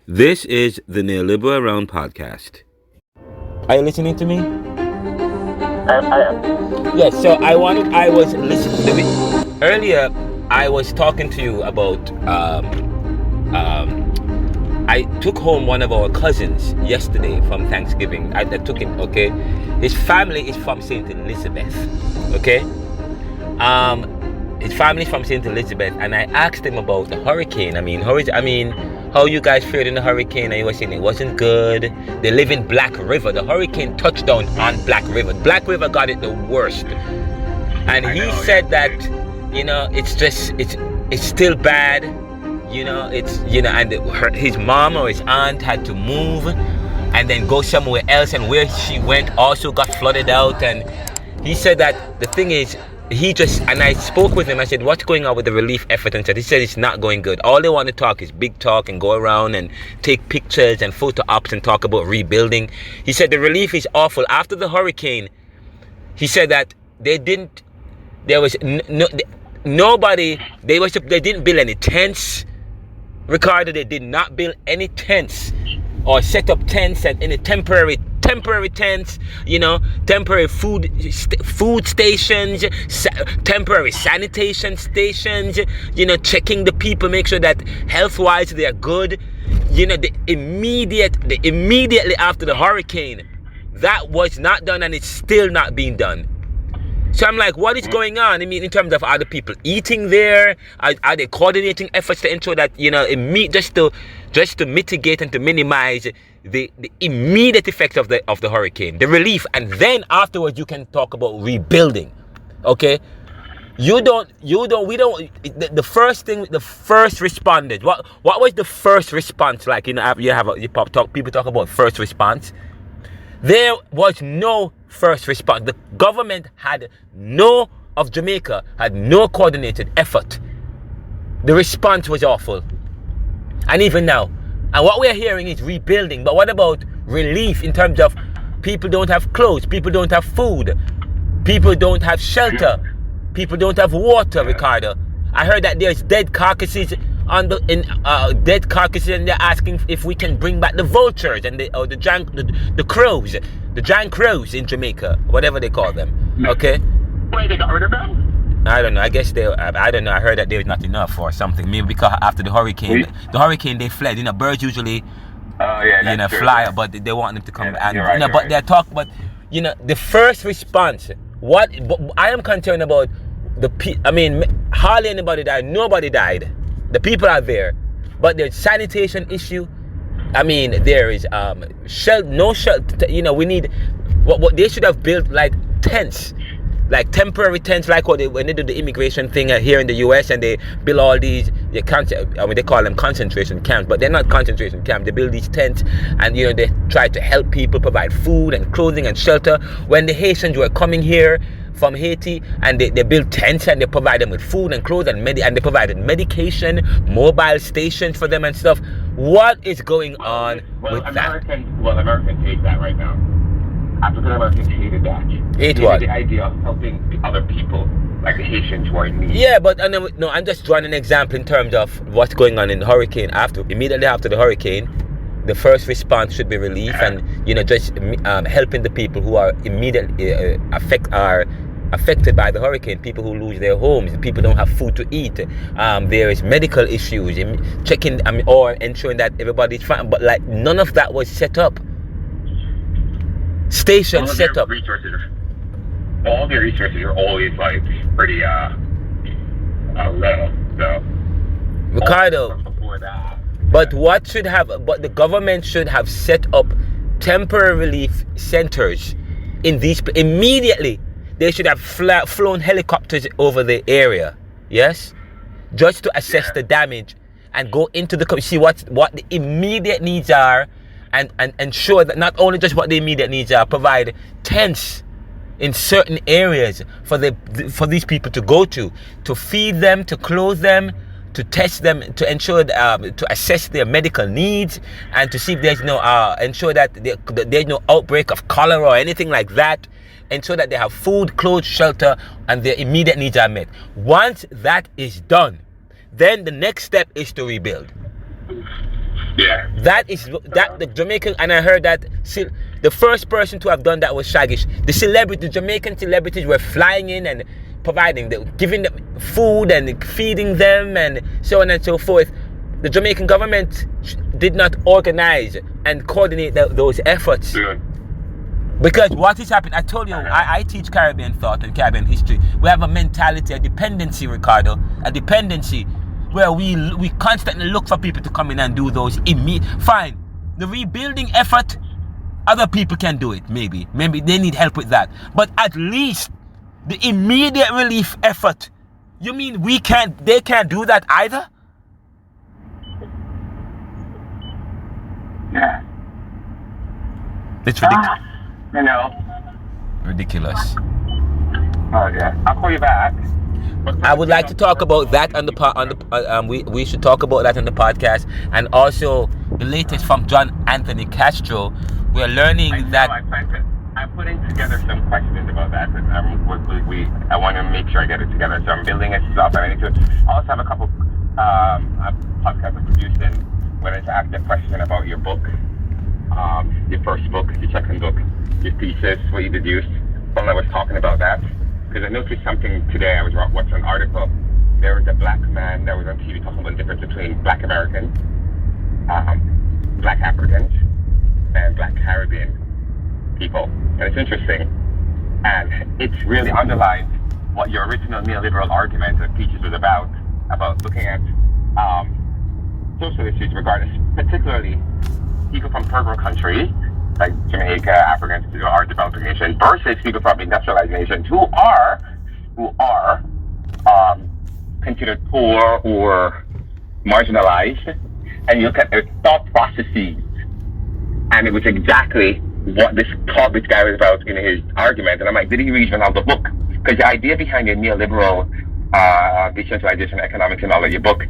This is the Neoliberal Around podcast. Are you listening to me? I am. Yes. So I was listening earlier. I was talking to you about. I took home one of our cousins yesterday from Thanksgiving. I took him. Okay, his family is from Saint Elizabeth. Okay. His family is from Saint Elizabeth, and I asked him about the hurricane. How you guys fared in the hurricane, and he was saying it wasn't good. They live in Black River. The hurricane touched down on Black River. Black River got it the worst. And he said that, it's still bad. His mom or his aunt had to move and then go somewhere else, and where she went also got flooded out. And he said that the thing is, and I spoke with him. I said, what's going on with the relief effort? And he said it's not going good. All they want to talk is big talk and go around and take pictures and photo ops and talk about rebuilding. He said the relief is awful. After the hurricane, he said that they didn't build any tents. Ricardo, they did not build any tents or set up tents and any temporary tents, temporary food stations, temporary sanitation stations, checking the people, make sure that health-wise they are good. Immediately after the hurricane, that was not done, and it's still not being done. So I'm like, what is going on? I mean, in terms of other people eating there, are they coordinating efforts to ensure that, just to mitigate and to minimize the immediate effect of the hurricane, the relief, and then afterwards you can talk about rebuilding. Okay? The first responders. What was the first response like? People talk about first response. There was no first response. The government of Jamaica had no coordinated effort. The response was awful. And even now. And what we're hearing is rebuilding. But what about relief in terms of people don't have clothes, people don't have food, people don't have shelter, people don't have water, Ricardo? I heard that there's dead carcasses and they're asking if we can bring back the vultures and the crows, the giant crows in Jamaica, whatever they call them. Okay. Wait, they got rid of them? I don't know. I guess I don't know. I heard that there was not enough or something. Maybe because after the hurricane they fled. Birds usually, fly, but they want them to come. But they're talking. But the first response. But I am concerned about hardly anybody died. Nobody died. The people are there, but there's sanitation issue. There is no shelter. We need what they should have built, like tents. Like temporary tents, like when they do the immigration thing here in the US, and they build all these, they call them concentration camps, but they're not concentration camps. They build these tents, and they try to help people, provide food and clothing and shelter. When the Haitians were coming here from Haiti, and they built tents and they provide them with food and clothes and they provided medication, mobile stations for them and stuff. What is going on with that? Americans hate that right now. African Americans hated that. Hate what? The idea of helping other people, like the Haitians who are in need. Yeah, but I'm just drawing an example in terms of what's going on in the hurricane. Immediately after the hurricane, the first response should be relief, and just helping the people who are immediately affected by the hurricane. People who lose their homes, people don't have food to eat. There is medical issues, checking or ensuring that everybody's fine. But none of that was set up. Station set up. All their resources are always pretty low. So Ricardo, but the government should have set up temporary relief centers in these immediately. They should have flown helicopters over the area, yes, just to assess the damage and go into see what the immediate needs are. And ensure that not only just what the immediate needs are, provide tents in certain areas for these people to go to feed them, to clothe them, to test them, to ensure to assess their medical needs, and to see if there's ensure that there's no outbreak of cholera or anything like that. Ensure that they have food, clothes, shelter, and their immediate needs are met. Once that is done, then the next step is to rebuild. Yeah. That the Jamaican, and I heard that the first person to have done that was Shaggy. The Jamaican celebrities were flying in and giving them food and feeding them and so on and so forth. The Jamaican government did not organize and coordinate those efforts. Yeah. Because what is happening, I told you, I teach Caribbean thought and Caribbean history. We have a mentality, a dependency, Ricardo, a dependency where we constantly look for people to come in and do those fine. The rebuilding effort, other people can do it, maybe they need help with that. But at least the immediate relief effort, you mean they can't do that either? Yeah. It's ridiculous. You know. Ridiculous. Oh yeah. I'll call you back. I would like to talk about that we should talk about that on the podcast, and also the latest from John Anthony Castro. We're learning that. I'm putting together some questions about that. I want to make sure I get it together. So I'm building it up. I also have a couple podcasts I produced and wanted to ask a question about your book, your first book, your second book, your thesis, what you deduced. When I was talking about that, because I noticed something today. I was watching an article. There was a black man that was on TV talking about the difference between black Americans, black Africans, and black Caribbean people. And it's interesting. And it really underlines what your original neoliberal argument and thesis was about looking at social issues regarding particularly people from third world countries like Jamaica, Africans who are developing nations versus people from industrialized nations who are considered poor or marginalized, and you look at their thought processes, and it was exactly what this guy was about in his argument. And I'm like, did he read Ronaldo's book? Because the idea behind the neoliberal decentralization economics and all of your book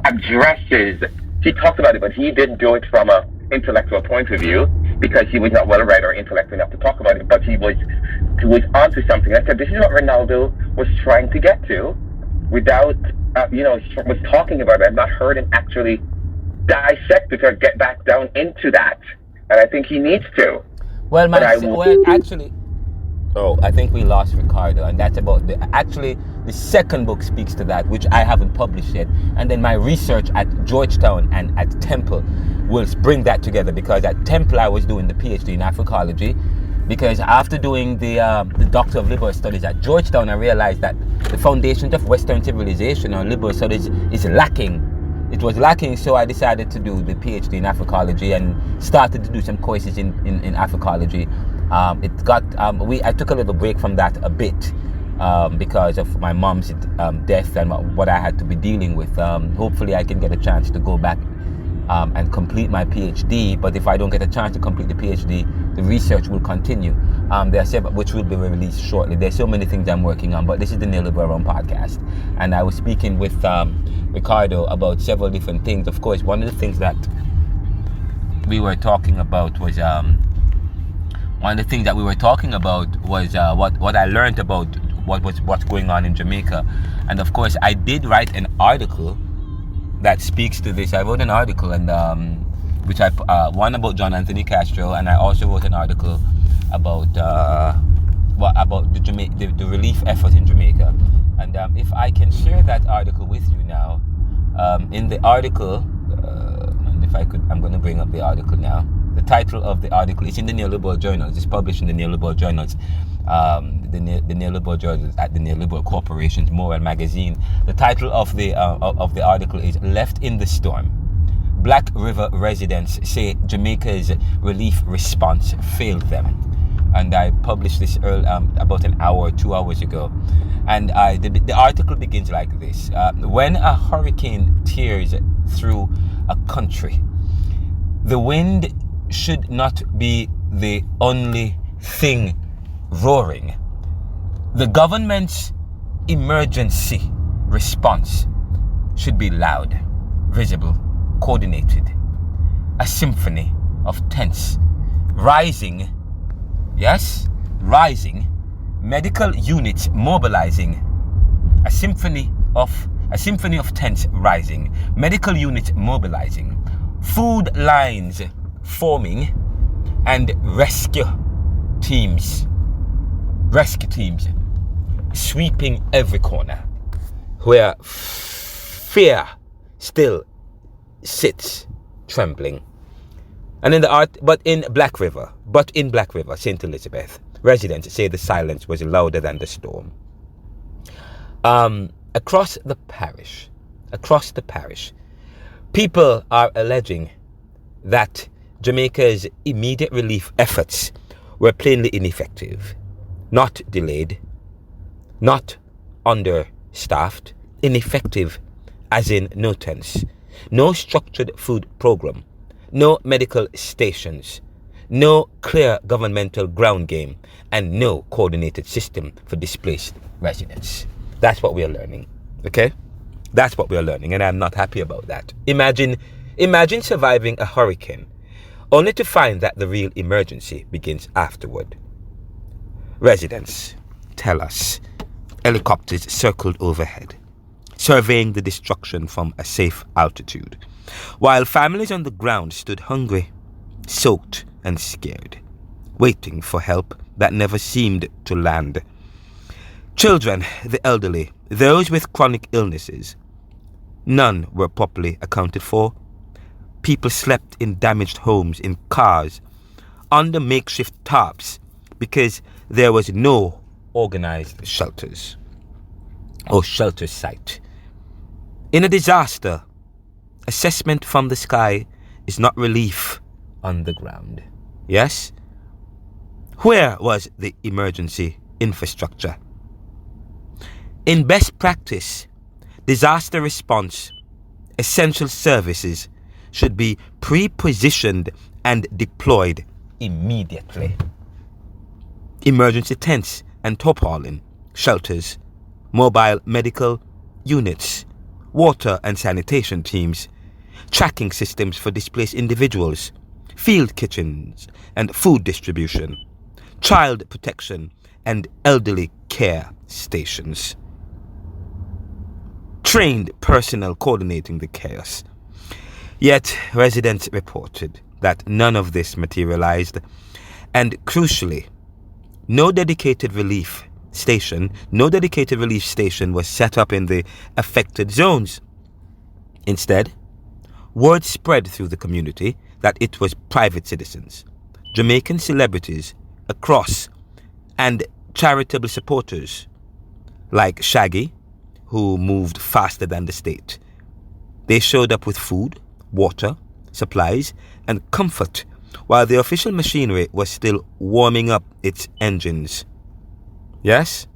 addresses, he talked about it, but he didn't do it from a intellectual point of view because he was not well read or intellectual enough to talk about it, but he was onto something. I said, this is what Ronaldo was trying to get to without, was talking about it. I've not heard him actually dissect it or get back down into that. And I think he needs to. Well, I think we lost Ricardo, and that's about the second book speaks to that, which I haven't published yet. And then my research at Georgetown and at Temple will bring that together, because at Temple I was doing the PhD in Africology, because after doing the Doctor of Liberal Studies at Georgetown, I realized that the foundations of Western civilization or liberal studies is lacking. It was lacking, so I decided to do the PhD in Africology and started to do some courses in Africology. I took a little break from that a bit because of my mom's death and what I had to be dealing with. Hopefully I can get a chance to go back and complete my PhD, but if I don't get a chance to complete the PhD, the research will continue. There are several, which will be released shortly. There's so many things I'm working on, but this is the Neoliberal podcast, and I was speaking with Ricardo about several different things. Of course, one of the things that we were talking about was what I learned about what's going on in Jamaica. And of course, I did write an article that speaks to this. I wrote an article and which one about John Anthony Castro, and I also wrote an article about the relief effort in Jamaica. And if I can share that article with you now, in the article, and if I could, I'm going to bring up the article now. The title of the article is in the Neoliberal Journals. It's published in the Neoliberal Journals. The Neoliberal Journals at the Neoliberal Corporation's Moral Magazine. The title of the article is "Left in the Storm. Black River residents say Jamaica's relief response failed them." And I published this about an hour or 2 hours ago. And the article begins like this: when a hurricane tears through a country, the wind should not be the only thing roaring. The government's emergency response should be loud, visible, coordinated. A symphony of tents, rising, medical units mobilizing. A symphony of tents rising, medical units mobilizing. food lines forming, and rescue teams sweeping every corner, where fear still sits trembling. And in Black River, St. Elizabeth, residents say the silence was louder than the storm. Across the parish, people are alleging that Jamaica's immediate relief efforts were plainly ineffective, not delayed, not understaffed, ineffective as in no tents, no structured food program, no medical stations, no clear governmental ground game, and no coordinated system for displaced residents. That's what we are learning, okay? That's what we are learning, and I'm not happy about that. Imagine surviving a hurricane only to find that the real emergency begins afterward. Residents tell us helicopters circled overhead, surveying the destruction from a safe altitude, while families on the ground stood hungry, soaked and scared, waiting for help that never seemed to land. Children, the elderly, those with chronic illnesses, none were properly accounted for. People slept in damaged homes, in cars, under makeshift tarps, because there was no organized shelters or shelter site. In a disaster, assessment from the sky is not relief on the ground. Yes? Where was the emergency infrastructure? In best practice, disaster response, essential services should be pre-positioned and deployed immediately. Emergency tents and tarpaulin, shelters, mobile medical units, water and sanitation teams, tracking systems for displaced individuals, field kitchens and food distribution, child protection and elderly care stations. Trained personnel coordinating the chaos. Yet residents reported that none of this materialized, and crucially, no dedicated relief station was set up in the affected zones. Instead, word spread through the community that it was private citizens, Jamaican celebrities across, and charitable supporters like Shaggy, who moved faster than the state. They showed up with food, water, supplies, and comfort, while the official machinery was still warming up its engines. Yes?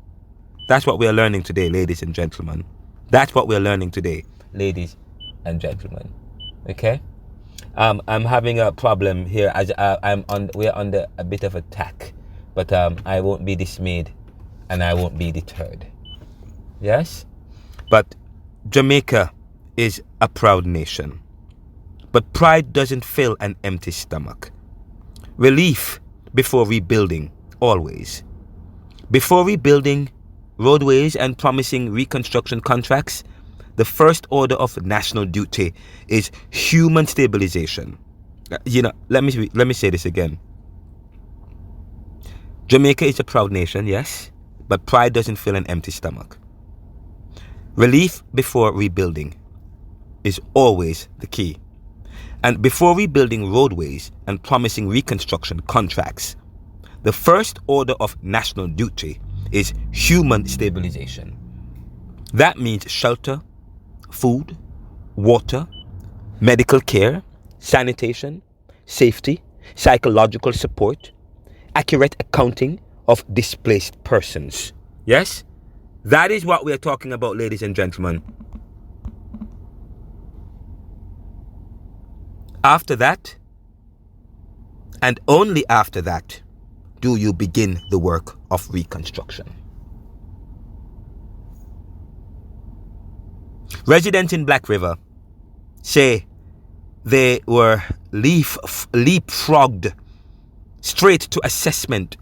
That's what we are learning today, ladies and gentlemen. That's what we are learning today, ladies and gentlemen. Okay? I'm having a problem here as we're under a bit of attack, but I won't be dismayed and I won't be deterred. Yes? But Jamaica is a proud nation. But pride doesn't fill an empty stomach. Relief before rebuilding, always. Before rebuilding roadways and promising reconstruction contracts, the first order of national duty is human stabilization. Let me say this again. Jamaica is a proud nation, yes, but pride doesn't fill an empty stomach. Relief before rebuilding is always the key. And before rebuilding roadways and promising reconstruction contracts, the first order of national duty is human stabilization. That means shelter, food, water, medical care, sanitation, safety, psychological support, accurate accounting of displaced persons. Yes? That is what we are talking about, ladies and gentlemen. After that, and only after that, do you begin the work of reconstruction. Residents in Black River say they were leapfrogged straight to assessment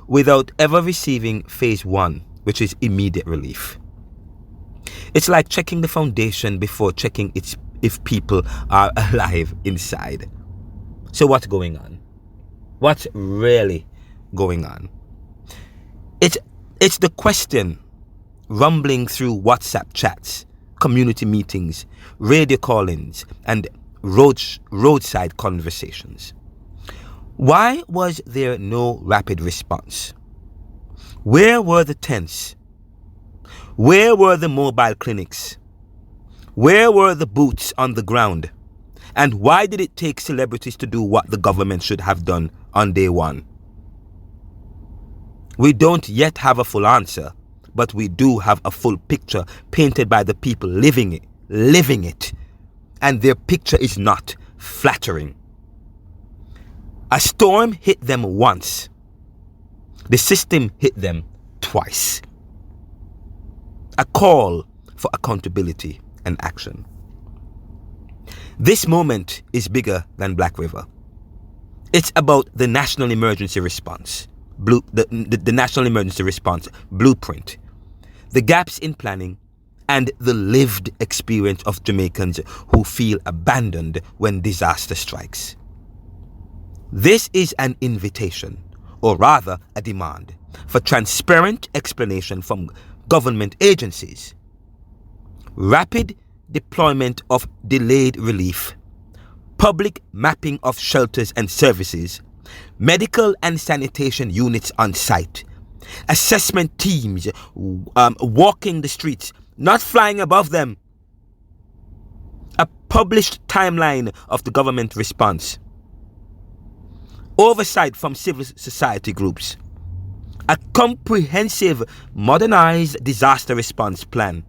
without ever receiving phase 1, which is immediate relief. It's like checking the foundation before checking if people are alive inside. So what's going on? What's really going on? It's the question rumbling through WhatsApp chats, community meetings, radio call-ins, and roadside conversations. Why was there no rapid response? Where were the tents? Where were the mobile clinics? Where were the boots on the ground? And why did it take celebrities to do what the government should have done on day one? We don't yet have a full answer, but we do have a full picture painted by the people living it. And their picture is not flattering. A storm hit them once. The system hit them twice. A call for accountability and action. This moment is bigger than Black River. It's about the national emergency response, the national emergency response blueprint, the gaps in planning, and the lived experience of Jamaicans who feel abandoned when disaster strikes. This is an invitation, or rather a demand, for transparent explanation from government agencies, rapid deployment of delayed relief, public mapping of shelters and services, medical and sanitation units on site, assessment teams walking the streets, not flying above them, a published timeline of the government response, oversight from civil society groups, a comprehensive, modernized disaster response plan.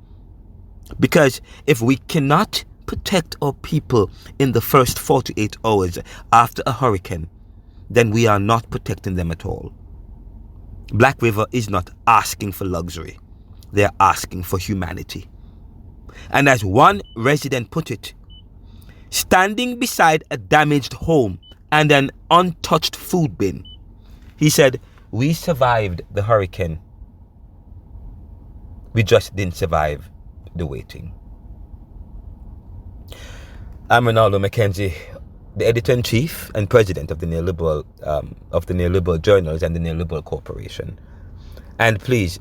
Because if we cannot protect our people in the first 48 hours after a hurricane, then we are not protecting them at all. Black River is not asking for luxury. They are asking for humanity. And as one resident put it, standing beside a damaged home and an untouched food bin, he said, "We survived the hurricane. We just didn't survive the waiting." I'm Ronaldo McKenzie, the editor-in-chief and president of the neoliberal journals and the Neoliberal Corporation. And please,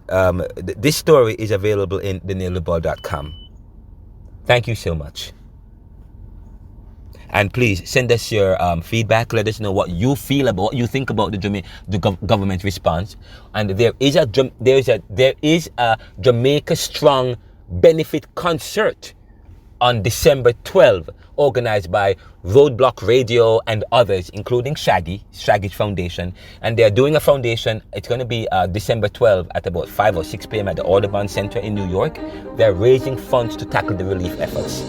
this story is available in theneoliberal.com. Thank you so much. And please send us your feedback. Let us know what you feel about, what you think about the government response. And there is a Jamaica Strong benefit concert on December 12th, organized by Roadblock Radio and others, including Shaggy's Foundation. And they're doing a foundation. It's going to be December 12th at about 5 or 6 p.m. at the Audubon Center in New York. They're raising funds to tackle the relief efforts.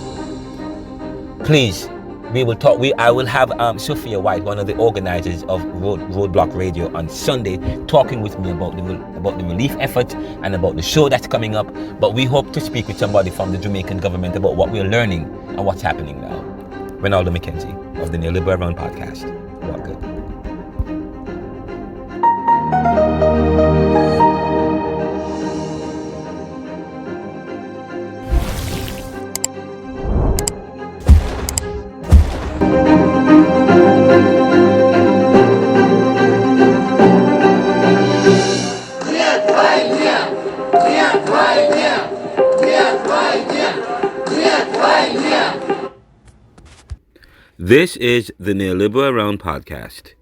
Please, we will talk. I will have Sophia White, one of the organizers of Roadblock Radio, on Sunday, talking with me about the relief efforts and about the show that's coming up. But we hope to speak with somebody from the Jamaican government about what we're learning and what's happening now. Ronaldo McKenzie of the Neoliberal Round Podcast. Welcome. This is the Neoliberal Round Podcast.